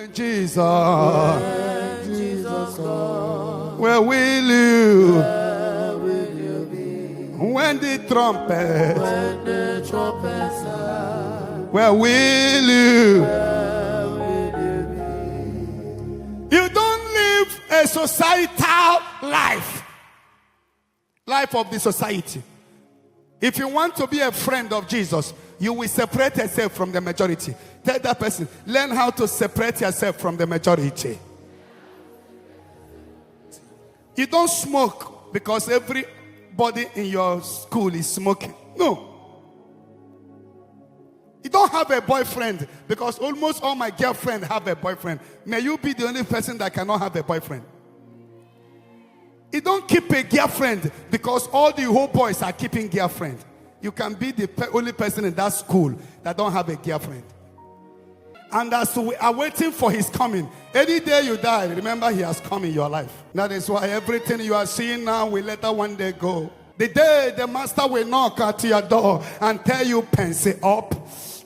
When Jesus comes, where will you? When the trumpet sounds, where will you? You don't live a societal life of the society. If you want to be a friend of Jesus, you will separate yourself from the majority. Tell that person, learn how to separate yourself from the majority. You don't smoke because everybody in your school is smoking. No. You don't have a boyfriend because almost all my girlfriends have a boyfriend. May you be the only person that cannot have a boyfriend. You don't keep a girlfriend because all the whole boys are keeping girlfriend. You can be the only person in that school that don't have a girlfriend. And as we are waiting for his coming, any day you die, remember he has come in your life. That is why everything you are seeing now will later one day go. The day the master will knock at your door and tell you, pencil up.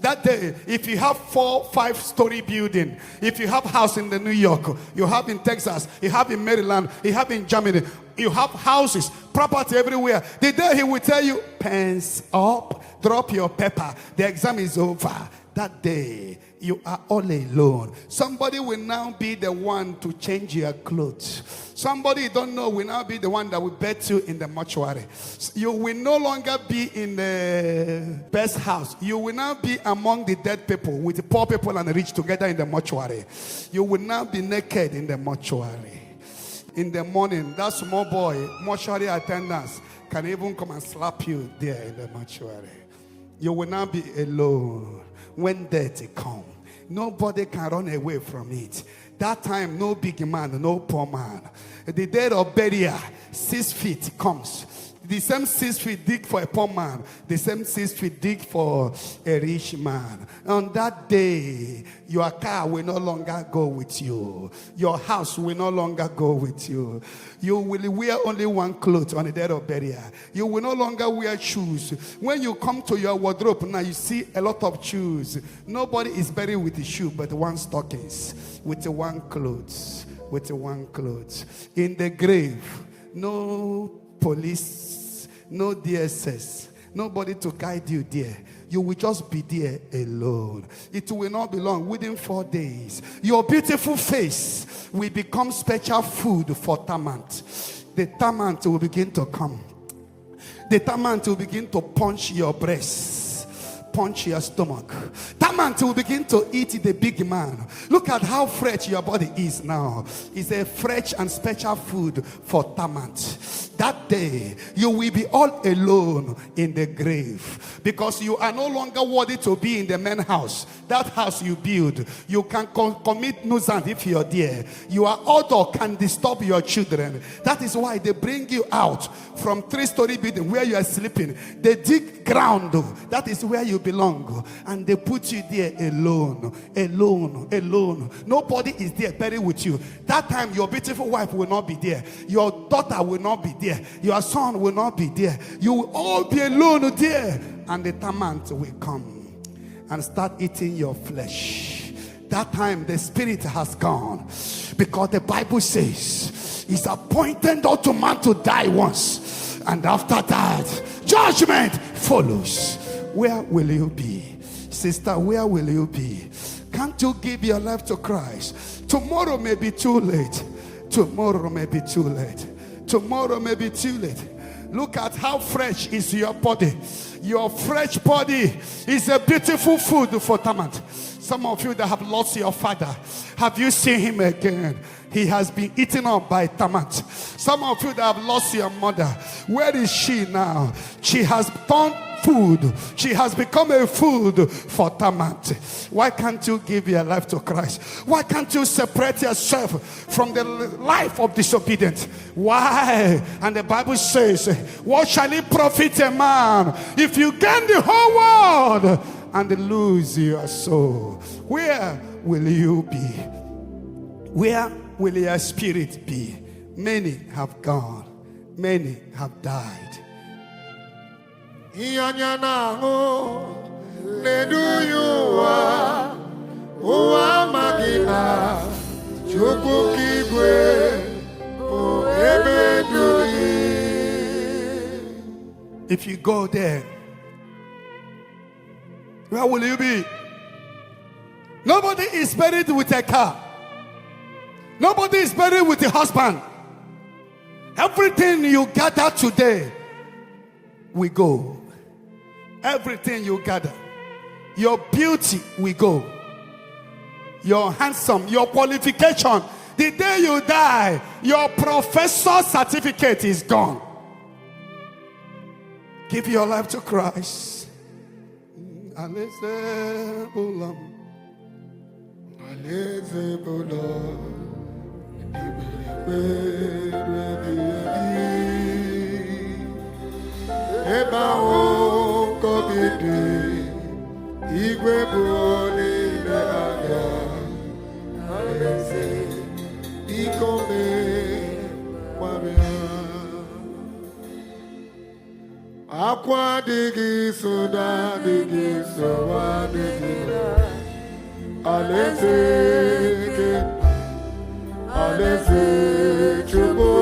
That day, if you have 4, 5-story building, if you have house in the New York, you have in Texas, you have in Maryland, you have in Germany, you have houses, property everywhere. The day he will tell you, pens up, drop your paper, the exam is over. That day, you are all alone. Somebody will now be the one to change your clothes. Somebody you don't know will now be the one that will bet you in the mortuary. You will no longer be in the best house. You will now be among the dead people with the poor people and the rich together in the mortuary. You will now be naked in the mortuary. In the morning, that small boy, mortuary attendants, can even come and slap you there in the mortuary. You will now be alone. When death comes, nobody can run away from it. That time, no big man, no poor man. The day of burial, 6 feet comes. The same 6 feet dig for a poor man. The same 6 feet dig for a rich man. On that day, your car will no longer go with you. Your house will no longer go with you. You will wear only one cloth on the day of burial. You will no longer wear shoes. When you come to your wardrobe now, you see a lot of shoes. Nobody is buried with a shoe but one stockings, with one clothes, with one clothes. In the grave, no police, no DSS, nobody to guide you there. You will just be there alone. It will not be long. Within 4 days, your beautiful face will become special food for termite. The termite will begin to come. The termite will begin to punch your breast, punch your stomach. Termite will begin to eat the big man. Look at how fresh your body is now. It's a fresh and special food for termite. That day, you will be all alone in the grave because you are no longer worthy to be in the man's house. That house you build, you can commit nuisance if you're there. You are out or can disturb your children. That is why they bring you out from 3-story building where you are sleeping. They dig ground. That is where you belong. And they put you there alone, alone, alone. Nobody is there buried with you. That time, your beautiful wife will not be there. Your daughter will not be there. Your son will not be there. You will all be alone there. And the termite will come and start eating your flesh. That time the spirit has gone, because the Bible says it's appointed unto man to die once, and after that judgment follows. Where will you be, sister? Where will you be? Can't you give your life to Christ? Tomorrow may be too late. Tomorrow may be too late. Tomorrow may be too late. Look at how fresh is your body. Your fresh body is a beautiful food for termite. Some of you that have lost your father, have you seen him again? He has been eaten up by termite. Some of you that have lost your mother, where is she now? She has turned food. She has become a food for termite. Why can't you give your life to Christ? Why can't you separate yourself from the life of disobedience? Why? And the Bible says, what shall it profit a man if you gain the whole world and lose your soul? Where will you be? Where will your spirit be? Many have gone. Many have died. Nedu yuwa, uwa magina. If you go there, where will you be? Nobody is buried with a car. Nobody is buried with a husband. Everything you gather today, we go. Everything you gather, your beauty, we go. Your handsome, your qualification, the day you die, your professor certificate is gone. Give your life to Christ. Aqua digi soda digi soa digi alese chubo.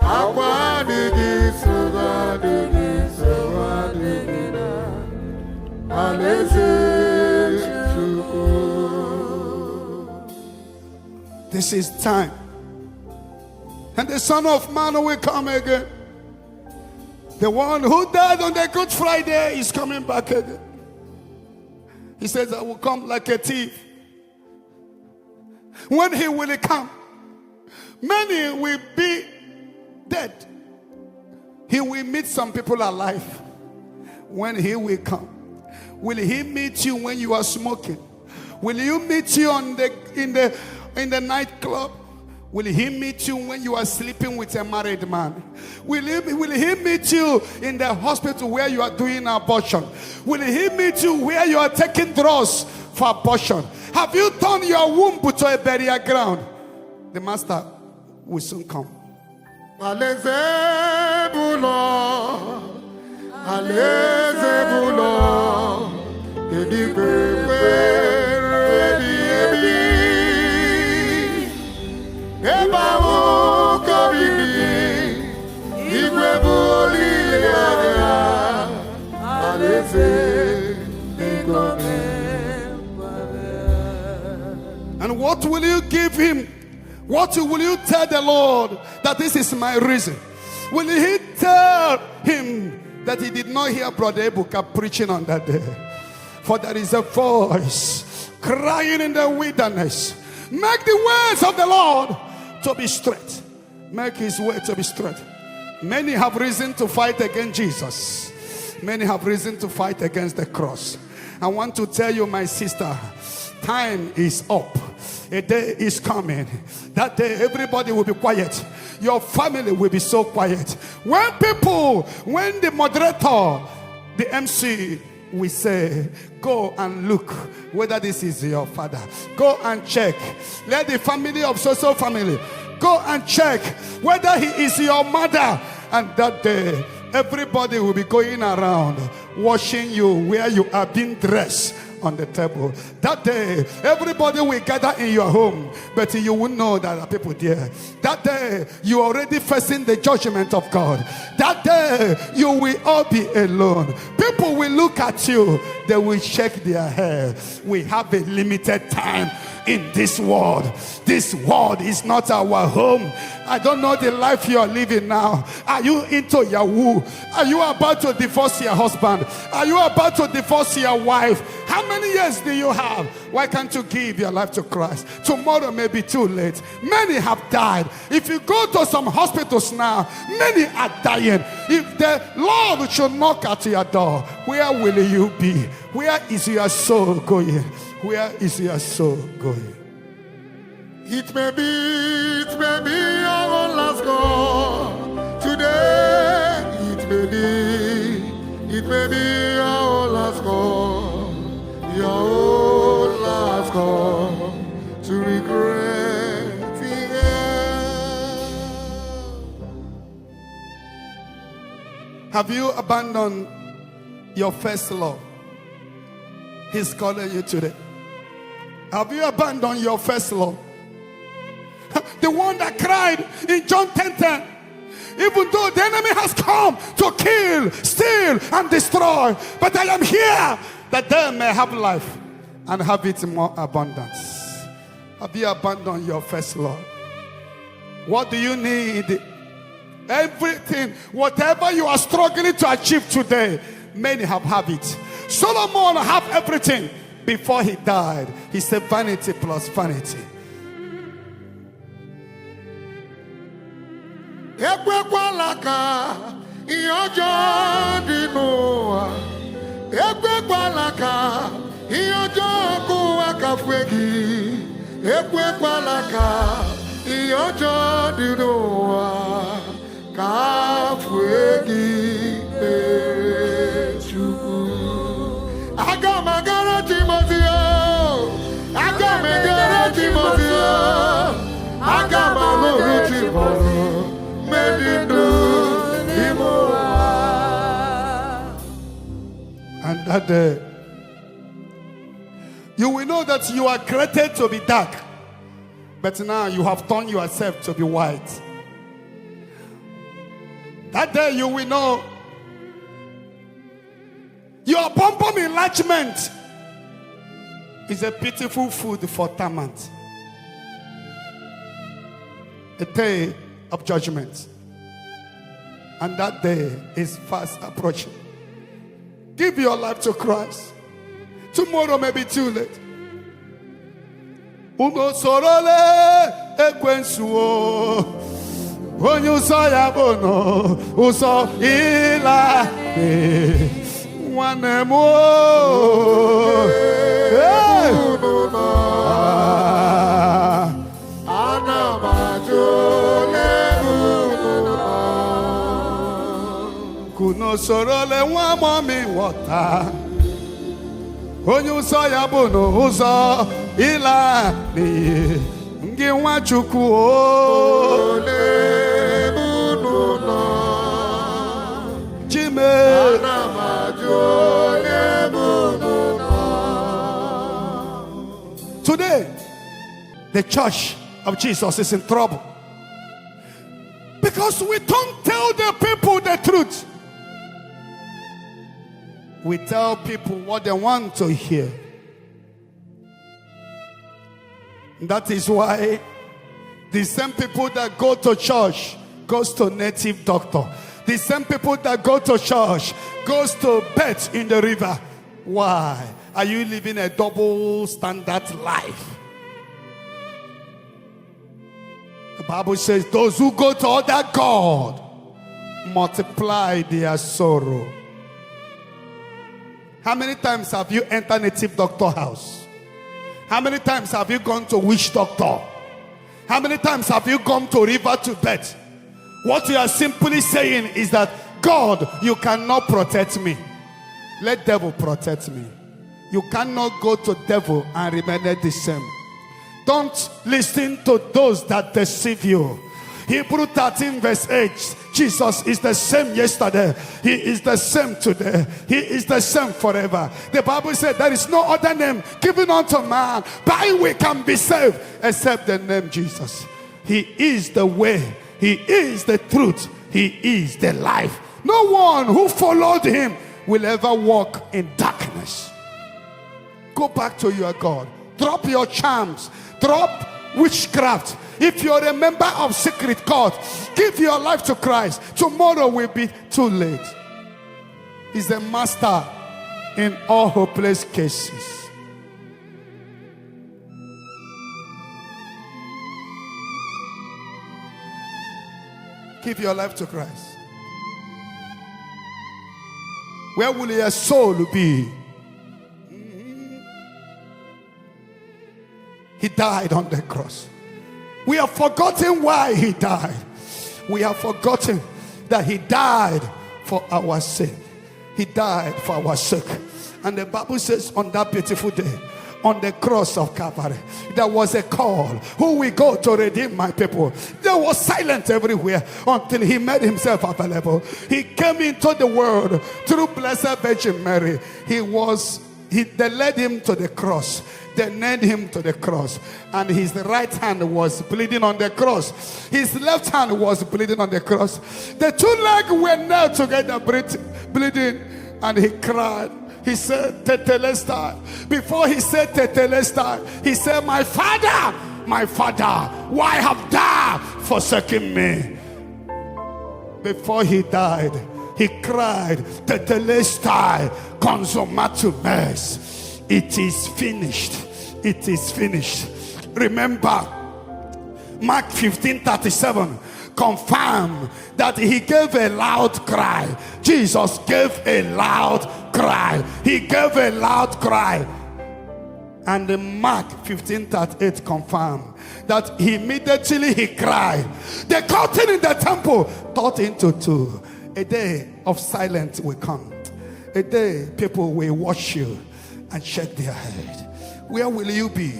Aqua digi soda digi soa digi alese chubo. This is time, and the Son of Man will come again. The one who died on the Good Friday is coming back again. He says, I will come like a thief. When he will come, many will be dead. He will meet some people alive. When he will come, will he meet you when you are smoking? Will you meet you in the nightclub? Will he meet you when you are sleeping with a married man? Will he meet you in the hospital where you are doing abortion? Will he meet you where you are taking drugs for abortion? Have you turned your womb to a burial ground? The master will soon come. And what will you give him? What will you tell the Lord that this is my reason? Will he tell him that he did not hear Brother Ebuka preaching on that day? For there is a voice crying in the wilderness, make the ways of the Lord to be straight. Make his way to be straight. Many have reason to fight against Jesus. Many have reason to fight against the cross. I want to tell you, my sister, time is up. A day is coming. That day everybody will be quiet. Your family will be so quiet. When the moderator, the MC, we say, go and look whether this is your father. Go and check. Let the family of so family go and check whether he is your mother. And that day, everybody will be going around watching you where you are being dressed on the table. That day, everybody will gather in your home, but you won't know that there are people there. That day, you are already facing the judgment of God. That day, you will all be alone. People will look at you. They will shake their hair. We have a limited time in this world. This world is not our home. I don't know the life you are living now. Are you into Yahoo? Are you about to divorce your husband? Are you about to divorce your wife? How many years do you have? Why can't you give your life to Christ? Tomorrow may be too late. Many have died. If you go to some hospitals now, many are dying. If the Lord should knock at your door, where will you be? Where is your soul going? Where is your soul going? It may be our last call today. It may be our last call, your last call to regret the end. Have you abandoned your first love? He's calling you today. Have you abandoned your first love? The one that cried in John 10:10. Even though the enemy has come to kill, steal, and destroy, but I am here that they may have life and have it in more abundance. Have you abandoned your first love? What do you need? Everything, whatever you are struggling to achieve today, many have it. Solomon have everything before he died. He said vanity plus vanity. Ekwekwala ka ihe ọjọọ dị n'ụwa. Ekwekwala ka ihe ọjọọ kụwa kafue gị. Ekwekwala ka ihe ọjọọ dị n'ụwa kafue gị. Chukwu. Aga m agara Timothy. Aga m agara Timothy. Aga m alụrụ Timothy. And that day, you will know that you are created to be dark, but now you have turned yourself to be white. That day you will know your bum enlargement is a pitiful food for torment. A day of judgment, and that day is fast approaching. Give your life to Christ. Tomorrow may be too late. Uno sorole ekwensuo onyu so ya bono uso ila wanemo kuno sorole wa mami wata onye ụzọ ya bụ n'ụzọ ịla n'iyi ngị nwa Chukwu ole bụ n'ụlọ Chime ana m ajụ ole bụ n'ụlọ. Today, the church of Jesus is in trouble because we don't tell the people the truth. We tell people what they want to hear. That is why the same people that go to church goes to native doctor. The same people that go to church goes to bet in the river. Why? Are you living a double standard life? The Bible says those who go to other God multiply their sorrow. How many times have you entered native doctor house? How many times have you gone to witch doctor? How many times have you gone to river to bed? What you are simply saying is that, God, you cannot protect me. Let devil protect me. You cannot go to devil and remain the same. Don't listen to those that deceive you. Hebrew 13 verse 8. Jesus is the same yesterday. He is the same today. He is the same forever. The Bible said there is no other name given unto man by which we can be saved except the name Jesus. He is the way. He is the truth. He is the life. No one who followed him will ever walk in darkness. Go back to your God. Drop your charms. Drop witchcraft. If you're a member of secret court, give your life to Christ. Tomorrow will be too late. He's a master in all hopeless cases. Give your life to Christ. Where will your soul be? He died on the cross. We have forgotten why he died. We have forgotten that he died for our sake. He died for our sake. And the Bible says on that beautiful day, on the cross of Calvary, there was a call. Who will go to redeem my people? There was silence everywhere until he made himself available. He came into the world through Blessed Virgin Mary. They led him to the cross. They nailed him to the cross, and his right hand was bleeding on the cross. His left hand was bleeding on the cross. The two legs were nailed together, bleeding, and he cried. He said, Tetelestai. Before he said Tetelestai, he said, my father, why have thou forsaken me? Before he died, he cried, Tetelestai, consumatum est. It is finished. It is finished. Remember, Mark 15:37 confirm that he gave a loud cry. Jesus gave a loud cry. He gave a loud cry. And in Mark 15:38 confirm that immediately he cried. The curtain in the temple turned into two. A day of silence will come. A day people will watch you and shake their head. Where will you be?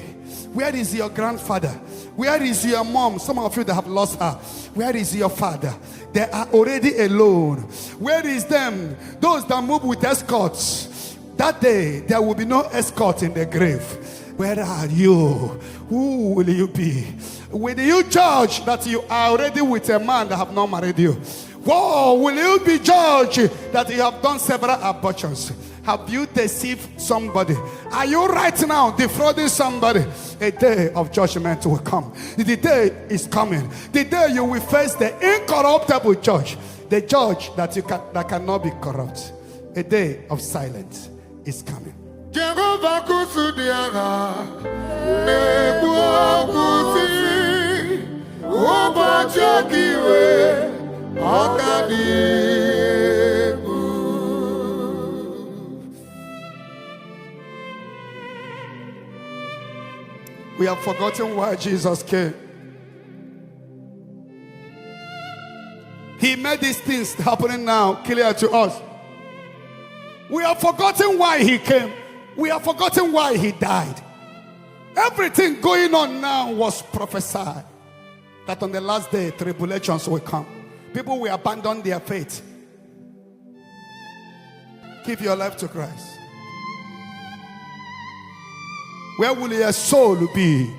Where is your grandfather? Where is your mom? Some of you that have lost her. Where is your father? They are already alone. Where is them? Those that move with escorts. That day, there will be no escort in the grave. Where are you? Who will you be? Will you judge that you are already with a man that have not married you? Whoa, will you be judged that you have done several abortions? Have you deceived somebody? Are you right now defrauding somebody? A day of judgment will come. The day is coming. The day you will face the incorruptible judge. The judge that cannot be corrupt. A day of silence is coming. Jehovah kusudiana, nebu kusi, obachakiwe, akadibu. We have forgotten why Jesus came. He made these things happening now clear to us. We have forgotten why he came. We have forgotten why he died. Everything going on now was prophesied. That on the last day, tribulations will come. People will abandon their faith. Give your life to Christ. Where will your soul be?